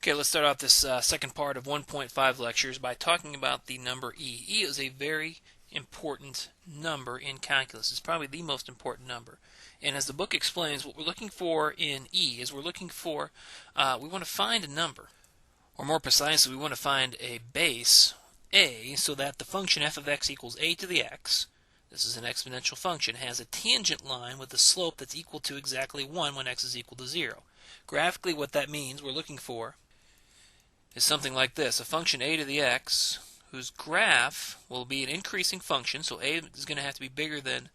Okay, let's start off this second part of 1.5 lectures by talking about the number e. E is a very important number in calculus. It's probably the most important number. And as the book explains, what we're looking for in e is we want to find a number. Or more precisely, we want to find a base, a, so that the function f of x equals a to the x, this is an exponential function, has a tangent line with a slope that's equal to exactly 1 when x is equal to 0. Graphically, what that means, we're looking for is something like this: a function a to the x whose graph will be an increasing function, so a is going to have to be bigger than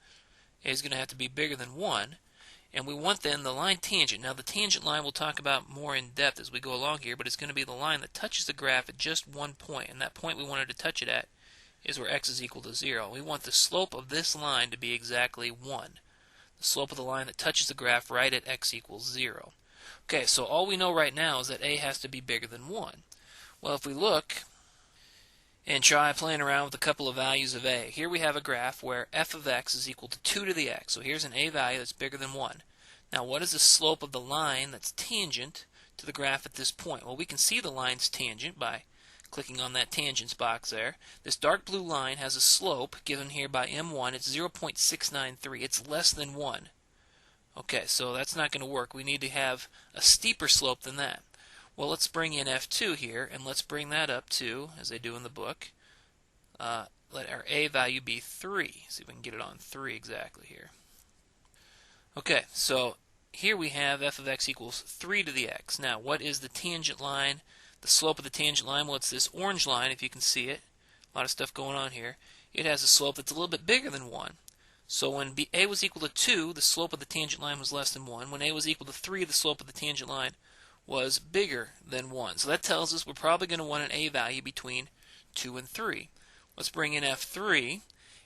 1, and we want then the line tangent. Now the tangent line we'll talk about more in depth as we go along here, but it's going to be the line that touches the graph at just one point, and that point we wanted to touch it at is where x is equal to 0. We want the slope of this line to be exactly 1. The slope of the line that touches the graph right at x equals 0. Okay, so all we know right now is that a has to be bigger than 1. Well, if we look and try playing around with a couple of values of a, here we have a graph where f of x is equal to 2 to the x. So here's an a value that's bigger than 1. Now, what is the slope of the line that's tangent to the graph at this point? Well, we can see the line's tangent by clicking on that tangents box there. This dark blue line has a slope given here by m1. It's 0.693. It's less than 1. Okay, so that's not going to work. We need to have a steeper slope than that. Well, let's bring in f2 here, and let's bring that up to, as they do in the book, let our a value be 3. See if we can get it on 3 exactly here. Okay, so here we have f of x equals 3 to the x. Now, what is the tangent line? The slope of the tangent line, well, it's this orange line, if you can see it. A lot of stuff going on here. It has a slope that's a little bit bigger than 1. So when a was equal to 2, the slope of the tangent line was less than 1. When a was equal to 3, the slope of the tangent line was bigger than 1. So that tells us we're probably going to want an a value between 2 and 3. Let's bring in f3,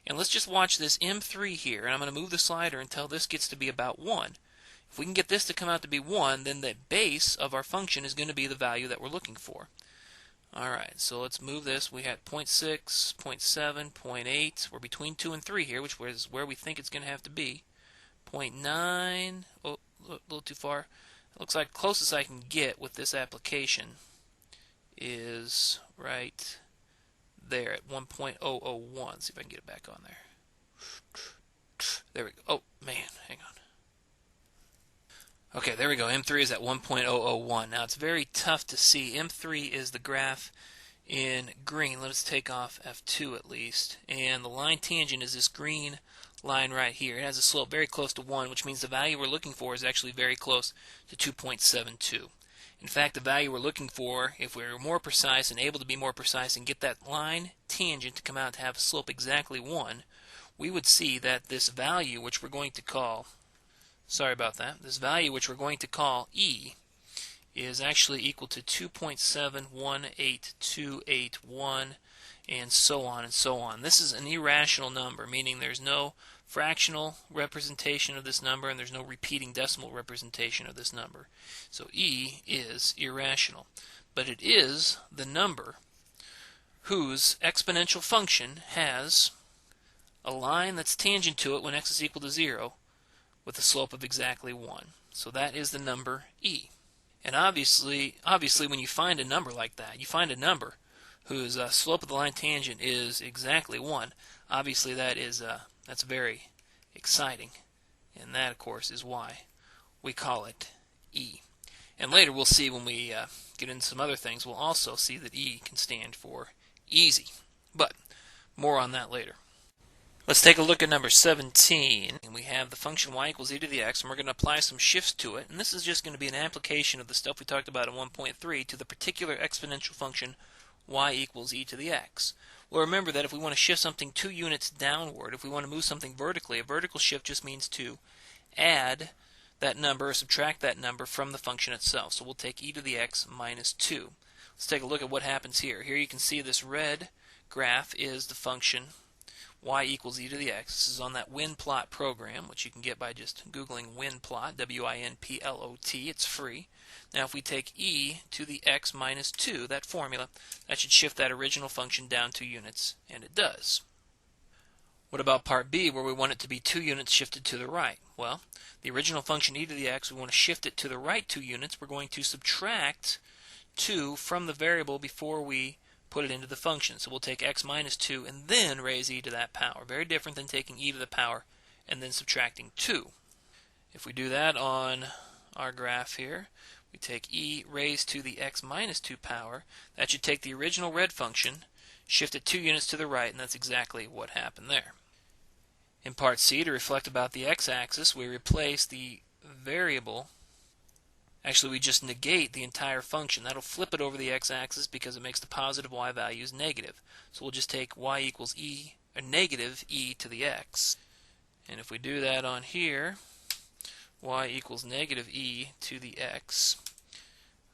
and let's just watch this m3 here. And I'm going to move the slider until this gets to be about 1. If we can get this to come out to be 1, then the base of our function is going to be the value that we're looking for. Alright, so let's move this. We had 0.6, 0.7, 0.8. We're between 2 and 3 here, which is where we think it's going to have to be. 0.9, oh, a little too far. It looks like closest I can get with this application is right there at 1.001. See if I can get it back on there. There we go. Oh, man, hang on. Okay, there we go. M3 is at 1.001. Now, it's very tough to see. M3 is the graph in green. Let us take off F2 at least. And the line tangent is this green line right here. It has a slope very close to 1, which means the value we're looking for is actually very close to 2.72. In fact, the value we're looking for, if we're more precise and able to be more precise and get that line tangent to come out to have a slope exactly 1, we would see that this value, which we're going to call, this value which we're going to call e, is actually equal to 2.718281, and so on and so on. This is an irrational number, meaning there's no fractional representation of this number and there's no repeating decimal representation of this number. So e is irrational. But it is the number whose exponential function has a line that's tangent to it when x is equal to 0 with a slope of exactly 1. So that is the number e. And obviously when you find a number like that, you find a number whose slope of the line tangent is exactly 1, obviously that's very exciting. And that, of course, is why we call it e. And later we'll see, when we get into some other things, we'll also see that e can stand for easy. But more on that later. Let's take a look at number 17. And we have the function y equals e to the x, and we're going to apply some shifts to it. And this is just going to be an application of the stuff we talked about in 1.3 to the particular exponential function y equals e to the x. Well, remember that if we want to shift something 2 units downward, if we want to move something vertically, a vertical shift just means to add that number or subtract that number from the function itself. So we'll take e to the x minus 2. Let's take a look at what happens here. Here you can see this red graph is the function y equals e to the x. This is on that WinPlot program, which you can get by just Googling WinPlot, W-I-N-P-L-O-T. It's free. Now if we take e to the x minus 2, that formula, that should shift that original function down 2 units, and it does. What about part B, where we want it to be 2 units shifted to the right? Well, the original function e to the x, we want to shift it to the right 2 units. We're going to subtract 2 from the variable before we put it into the function. So we'll take x minus 2 and then raise e to that power. Very different than taking e to the power and then subtracting 2. If we do that on our graph here, we take e raised to the x minus 2 power. That should take the original red function, shift it 2 units to the right, and that's exactly what happened there. In part C, to reflect about the x-axis, we replace the variable. Actually, we just negate the entire function. That'll flip it over the x-axis because it makes the positive y values negative. So we'll just take y equals e, or negative e to the x. And if we do that on here, y equals negative e to the x.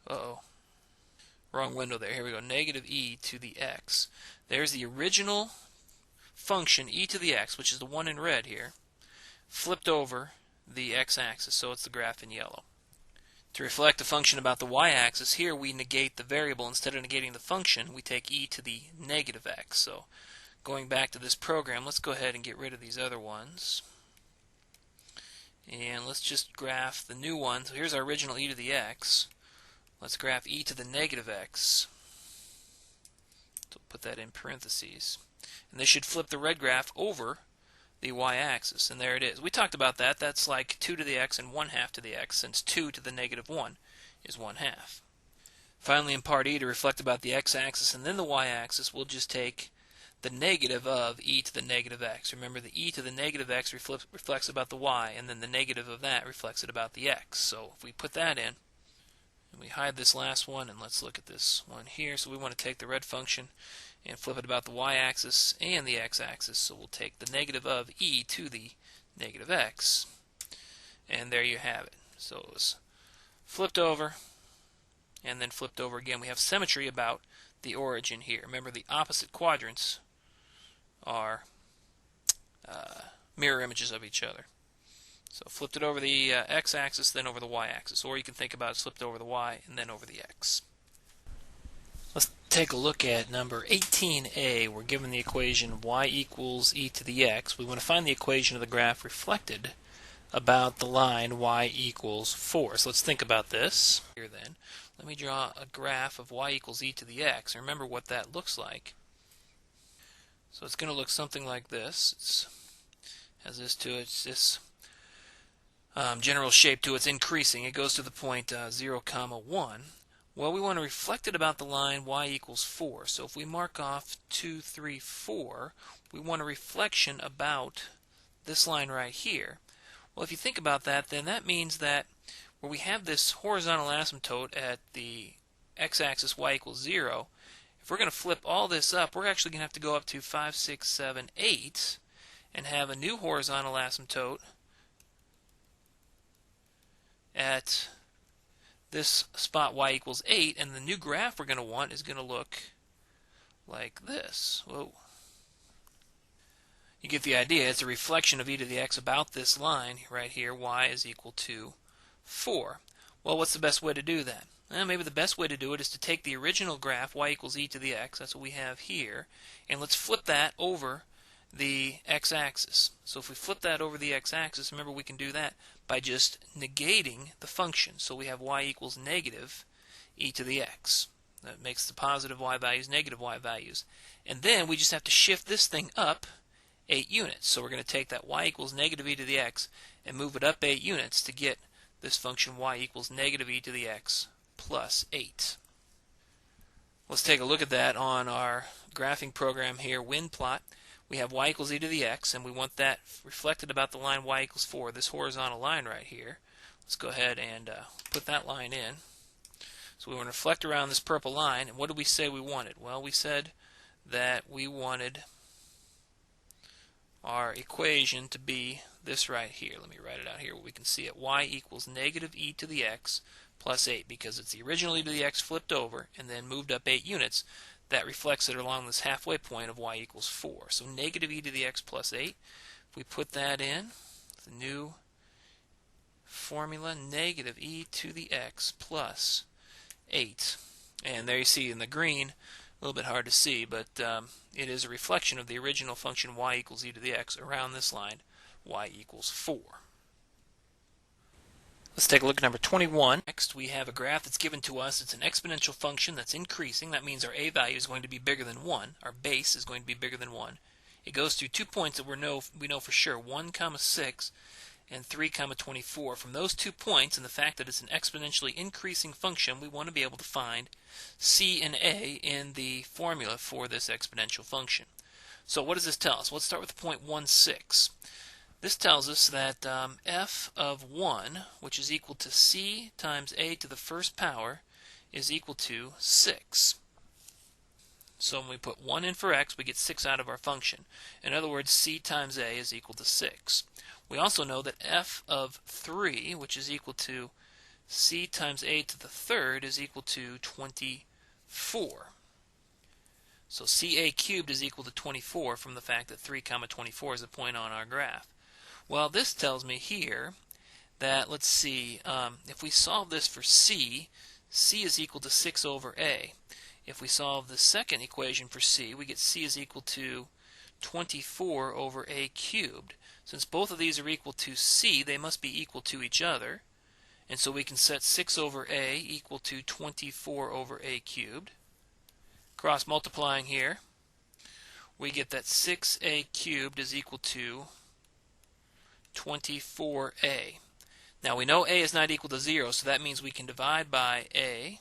Uh-oh. Wrong window there. Here we go. Negative e to the x. There's the original function e to the x, which is the one in red here, flipped over the x-axis, so it's the graph in yellow. To reflect the function about the y-axis, here we negate the variable. Instead of negating the function, we take e to the negative x. So going back to this program, let's go ahead and get rid of these other ones. And let's just graph the new one. So here's our original e to the x. Let's graph e to the negative x. So put that in parentheses. And this should flip the red graph over the y-axis, and there it is. We talked about that. That's like 2 to the x and 1/2 to the x, since 2 to the negative 1 is 1/2. Finally, in part E, to reflect about the x-axis and then the y-axis, we'll just take the negative of e to the negative x. Remember, the e to the negative x reflects about the y, and then the negative of that reflects it about the x. So if we put that in, and we hide this last one, and let's look at this one here. So we want to take the red function and flip it about the y-axis and the x-axis. So we'll take the negative of e to the negative x. And there you have it. So it was flipped over and then flipped over again. We have symmetry about the origin here. Remember, the opposite quadrants are mirror images of each other. So flipped it over the x-axis, then over the y-axis. Or you can think about it flipped over the y and then over the x. Let's take a look at number 18a. We're given the equation y equals e to the x. We want to find the equation of the graph reflected about the line y equals 4. So let's think about this. Here then, let me draw a graph of y equals e to the x. Remember what that looks like. So it's going to look something like this. It has this to it. It's this general shape to it. It's increasing. It goes to the point 0, 1. Well, we want to reflect it about the line y equals 4. So if we mark off 2, 3, 4, we want a reflection about this line right here. Well, if you think about that, then that means that where we have this horizontal asymptote at the x-axis y equals 0, if we're going to flip all this up, we're actually going to have to go up to 5, 6, 7, 8 and have a new horizontal asymptote at this spot y equals 8, and the new graph we're going to want is going to look like this. Whoa. You get the idea. It's a reflection of e to the x about this line right here, y is equal to 4. Well, what's the best way to do that? Well, maybe the best way to do it is to take the original graph, y equals e to the x, that's what we have here, and let's flip that over the x-axis. So if we flip that over the x-axis, remember we can do that by just negating the function. So we have y equals negative e to the x. That makes the positive y values negative y values. And then we just have to shift this thing up 8 units. So we're going to take that y equals negative e to the x and move it up 8 units to get this function y equals negative e to the x plus 8. Let's take a look at that on our graphing program here, wind plot. We have y equals e to the x, and we want that reflected about the line y equals 4, this horizontal line right here. Let's go ahead and put that line in. So we want to reflect around this purple line, and what did we say we wanted? Well, we said that we wanted our equation to be this right here. Let me write it out here where we can see it. Y equals negative e to the x plus 8, because it's the original e to the x flipped over and then moved up 8 units. That reflects it along this halfway point of y equals 4. So negative e to the x plus 8. If we put that in, the new formula, negative e to the x plus 8. And there you see in the green, a little bit hard to see, but it is a reflection of the original function y equals e to the x around this line, y equals 4. Let's take a look at number 21. Next, we have a graph that's given to us. It's an exponential function that's increasing. That means our a value is going to be bigger than 1. Our base is going to be bigger than 1. It goes through 2 points that we know for sure, 1, 6 and 3, 24. From those 2 points and the fact that it's an exponentially increasing function, we want to be able to find c and a in the formula for this exponential function. So what does this tell us? Let's start with point 16. This tells us that f of 1, which is equal to c times a to the first power, is equal to 6. So when we put 1 in for x, we get 6 out of our function. In other words, c times a is equal to 6. We also know that f of 3, which is equal to c times a to the third, is equal to 24. So ca cubed is equal to 24 from the fact that 3, 24 is a point on our graph. Well, this tells me here that, let's see, if we solve this for c, c is equal to 6 over a. If we solve the second equation for c, we get c is equal to 24 over a cubed. Since both of these are equal to c, they must be equal to each other. And so we can set 6 over a equal to 24 over a cubed. Cross multiplying here, we get that 6a cubed is equal to 24a. Now we know a is not equal to 0, so that means we can divide by a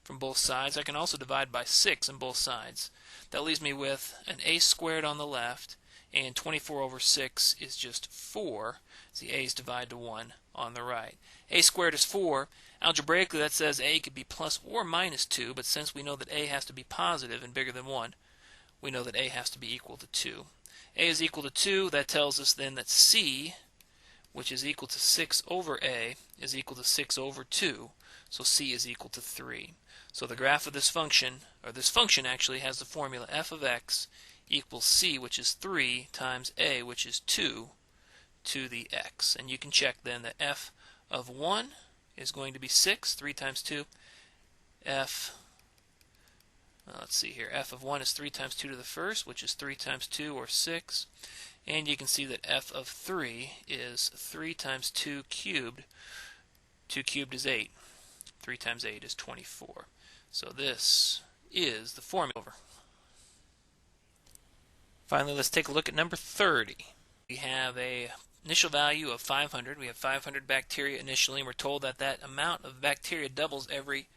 from both sides. I can also divide by 6 on both sides. That leaves me with an a squared on the left, and 24 over 6 is just 4. The a's divide to 1 on the right. A squared is 4. Algebraically, that says a could be plus or minus 2, but since we know that a has to be positive and bigger than 1, we know that a has to be equal to 2. A is equal to 2. That tells us then that c, which is equal to 6 over a, is equal to 6 over 2. So c is equal to 3. So the graph of this function, or this function actually, has the formula f of x equals c, which is 3, times a, which is 2, to the x. And you can check then that f of 1 is going to be 6. 3 times 2. Let's see here. F of 1 is 3 times 2 to the first, which is 3 times 2, or 6. And you can see that f of 3 is 3 times 2 cubed. 2 cubed is 8. 3 times 8 is 24. So this is the formula. Finally, let's take a look at number 30. We have a initial value of 500. We have 500 bacteria initially, and we're told that that amount of bacteria doubles every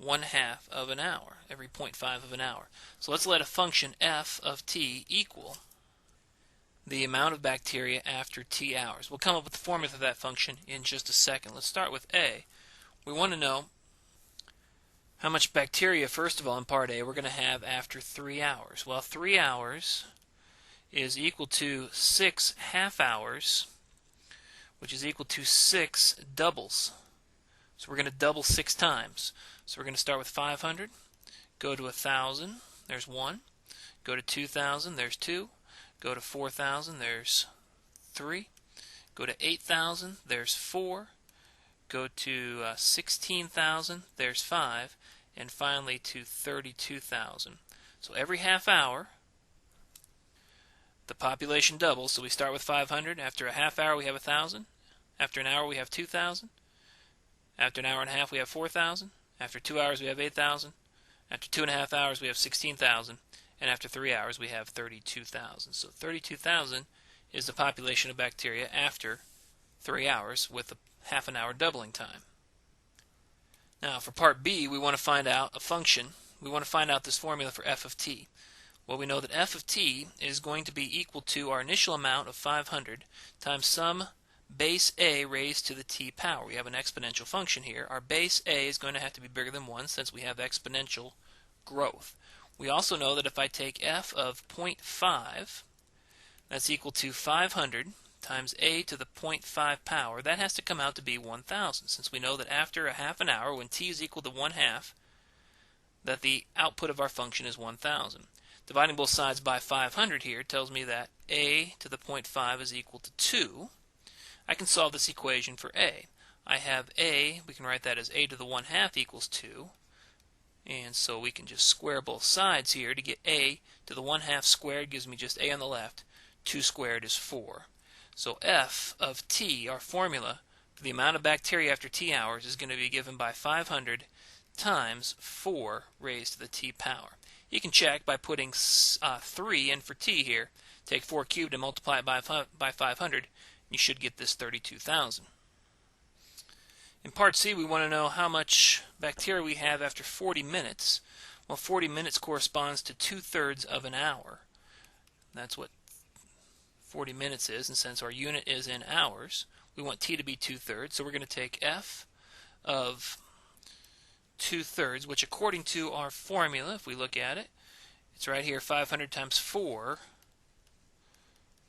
1/2 of an hour, every 0.5 of an hour. So let's let a function f of t equal the amount of bacteria after t hours. We'll come up with the formula for that function in just a second. Let's start with a. We want to know how much bacteria, first of all, in part A, we're going to have after 3 hours. Well, 3 hours is equal to 6 half hours, which is equal to 6 doubles. So we're going to double 6 times. So we're going to start with 500, go to 1,000, there's 1, go to 2,000, there's 2, go to 4,000, there's 3, go to 8,000, there's 4, go to 16,000, there's 5, and finally to 32,000. So every half hour, the population doubles. So we start with 500. After a half hour, we have 1,000. After an hour, we have 2,000. After an hour and a half, we have 4,000. After 2 hours, we have 8,000. After 2.5 hours, we have 16,000. And after 3 hours, we have 32,000. So 32,000 is the population of bacteria after 3 hours with a half an hour doubling time. Now for part B, we want to find out a function. We want to find out this formula for f of t. Well, we know that f of t is going to be equal to our initial amount of 500 times some base a raised to the t power. We have an exponential function here. Our base a is going to have to be bigger than 1 since we have exponential growth. We also know that if I take f of 0.5, that's equal to 500 times a to the 0.5 power. That has to come out to be 1,000, since we know that after a half an hour, when t is equal to 1/2, that the output of our function is 1,000. Dividing both sides by 500 here tells me that a to the 0.5 is equal to 2. I can solve this equation for a. I have a, we can write that as a to the 1/2 equals 2. And so we can just square both sides here to get a to the 1/2 squared gives me just a on the left. 2 squared is 4. So f of t, our formula the amount of bacteria after t hours is going to be given by 500 times 4 raised to the t power. You can check by putting 3 in for t here. Take 4 cubed and multiply it by 500. You should get this 32,000. In part C, we want to know how much bacteria we have after 40 minutes. Well, 40 minutes corresponds to 2/3 of an hour. That's what 40 minutes is, and since our unit is in hours, we want t to be 2/3, so we're going to take f of 2/3, which according to our formula, if we look at it, it's right here, 500 times 4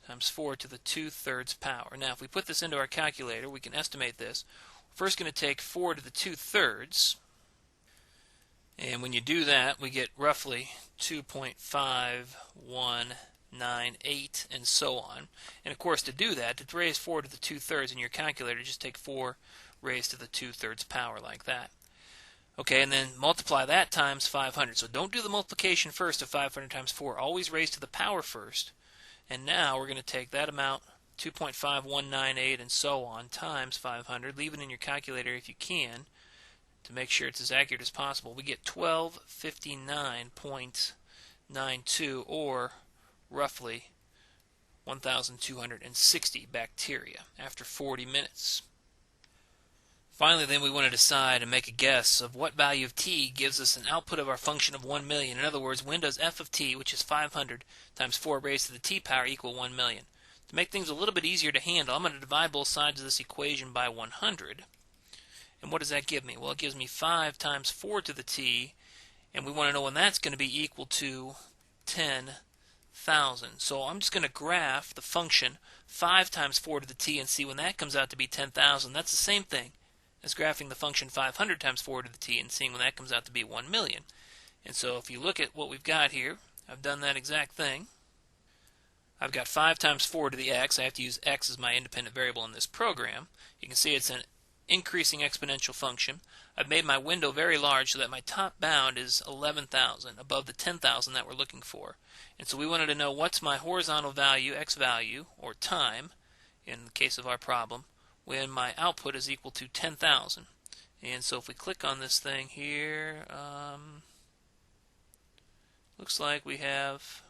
to the 2/3 power. Now, if we put this into our calculator, we can estimate this. We're first going to take 4 to the 2/3, and when you do that, we get roughly 2.5198, and so on. And of course, to do that, to raise 4 to the 2/3 in your calculator, just take 4 raised to the 2/3 power like that. Okay, and then multiply that times 500. So don't do the multiplication first of 500 times 4. Always raise to the power first. And now we're going to take that amount, 2.5198 and so on, times 500. Leave it in your calculator if you can to make sure it's as accurate as possible. We get 1259.92, or roughly 1,260 bacteria after 40 minutes. Finally, then, we want to decide and make a guess of what value of t gives us an output of our function of 1 million. In other words, when does f of t, which is 500 times 4 raised to the t power, equal 1 million? To make things a little bit easier to handle, I'm going to divide both sides of this equation by 100. And what does that give me? Well, it gives me 5 times 4 to the t, and we want to know when that's going to be equal to 10,000. So I'm just going to graph the function 5 times 4 to the t and see when that comes out to be 10,000. That's the same thing as graphing the function 500 times 4 to the t and seeing when that comes out to be 1 million. And so if you look at what we've got here, I've done that exact thing. I've got 5 times 4 to the x. I have to use x as my independent variable in this program. You can see it's an increasing exponential function. I've made my window very large so that my top bound is 11,000, above the 10,000 that we're looking for. And so we wanted to know what's my horizontal value, x value, or time, in the case of our problem, when my output is equal to 10,000. And so if we click on this thing here, looks like we have,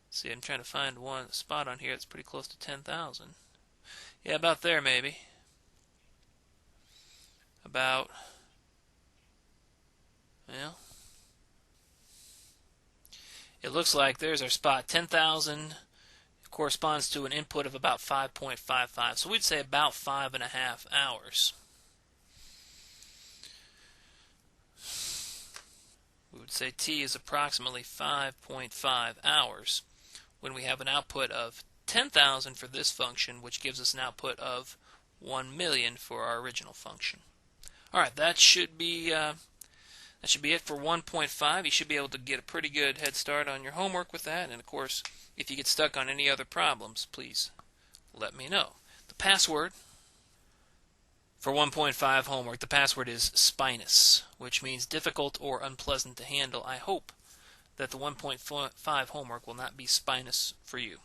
let's see, I'm trying to find one spot on here that's pretty close to 10,000. Yeah, about there maybe. About, well, it looks like there's our spot. 10,000 corresponds to an input of about 5.55. So we'd say about 5.5 hours. We would say t is approximately 5.5 hours when we have an output of 10,000 for this function, which gives us an output of 1 million for our original function. Alright, that should be it for 1.5. You should be able to get a pretty good head start on your homework with that. And of course, if you get stuck on any other problems, please let me know. The password for 1.5 homework, the password is spinous, which means difficult or unpleasant to handle. I hope that the 1.5 homework will not be spinous for you.